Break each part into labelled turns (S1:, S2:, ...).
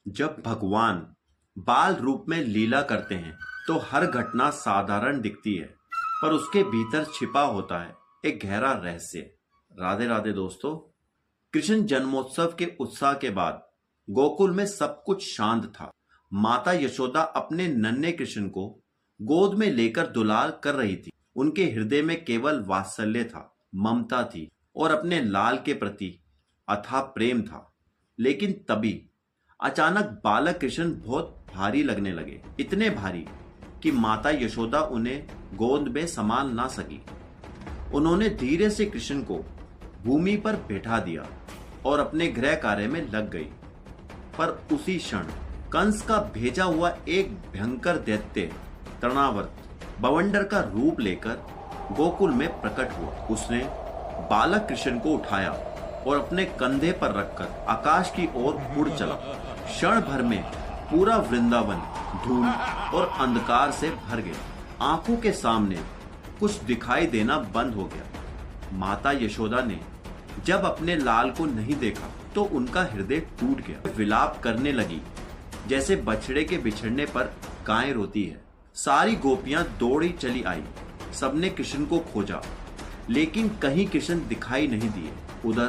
S1: जब भगवान बाल रूप में लीला करते हैं तो हर घटना साधारण दिखती है, पर उसके भीतर छिपा होता है एक गहरा रहस्य। राधे राधे दोस्तों। कृष्ण जन्मोत्सव के उत्साह के बाद गोकुल में सब कुछ शांत था। माता यशोदा अपने नन्हे कृष्ण को गोद में लेकर दुलार कर रही थी। उनके हृदय में केवल वात्सल्य था, ममता थी और अपने लाल के प्रति अथाह प्रेम था। लेकिन तभी अचानक बालक कृष्ण बहुत भारी लगने लगे, इतने भारी कि माता यशोदा उन्हें गोद में संभाल ना सकी। उन्होंने धीरे से कृष्ण को भूमि पर बैठा दिया और अपने गृह कार्य में लग गई। पर उसी क्षण कंस का भेजा हुआ एक भयंकर दैत्य तृणावर्त बवंडर का रूप लेकर गोकुल में प्रकट हुआ। उसने बालक कृष्ण को उठाया और अपने कंधे पर रखकर आकाश की ओर उड़ चला। क्षण भर में पूरा वृंदावन धूल और अंधकार से भर गया। आंखों के सामने कुछ दिखाई देना बंद हो गया। माता यशोदा ने जब अपने लाल को नहीं देखा तो उनका हृदय टूट गया। विलाप करने लगी जैसे बछड़े के बिछड़ने पर गाय रोती है। सारी गोपियां दौड़ी चली आई। सबने कृष्ण को खोजा, लेकिन कहीं कृष्ण दिखाई नहीं दिए। उधर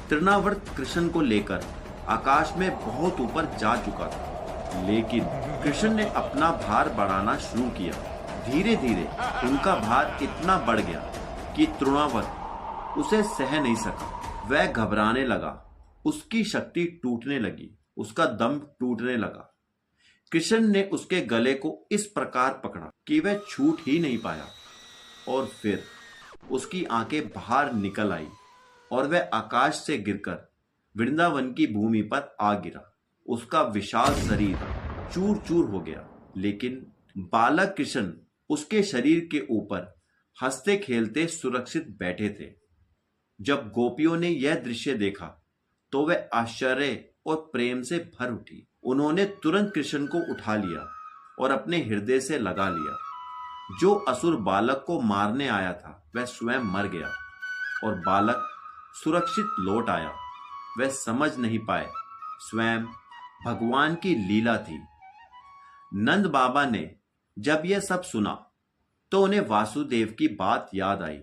S1: तृणावर्त कृष्ण को लेकर आकाश में बहुत ऊपर जा चुका था, लेकिन कृष्ण ने अपना भार बढ़ाना शुरू किया। धीरे धीरे उनका भार इतना बढ़ गया कि तृणावर्त उसे सह नहीं सका। वह घबराने लगा, उसकी शक्ति टूटने लगी, उसका दम टूटने लगा। कृष्ण ने उसके गले को इस प्रकार पकड़ा कि वह छूट ही नहीं पाया, और फिर उसकी आंखें बाहर निकल आई और वह आकाश से गिरकर वृंदावन की भूमि पर आ गिरा। उसका विशाल शरीर चूर चूर हो गया, लेकिन बालक कृष्ण उसके शरीर के ऊपर हंसते खेलते सुरक्षित बैठे थे। जब गोपियों ने यह दृश्य देखा तो वह आश्चर्य और प्रेम से भर उठी। उन्होंने तुरंत कृष्ण को उठा लिया और अपने हृदय से लगा लिया। जो असुर बालक को मारने आया था वह स्वयं मर गया और बालक सुरक्षित लौट आया। वह समझ नहीं पाए स्वयं भगवान की लीला थी। नंद बाबा ने जब यह सब सुना तो उन्हें वासुदेव की बात याद आई।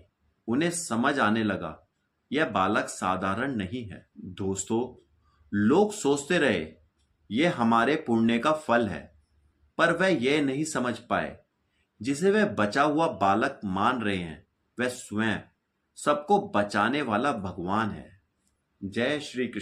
S1: उन्हें समझ आने लगा यह बालक साधारण नहीं है। दोस्तों, लोग सोचते रहे यह हमारे पुण्य का फल है, पर वह यह नहीं समझ पाए जिसे वह बचा हुआ बालक मान रहे हैं वह स्वयं सबको बचाने वाला भगवान है। जय श्री कृष्ण।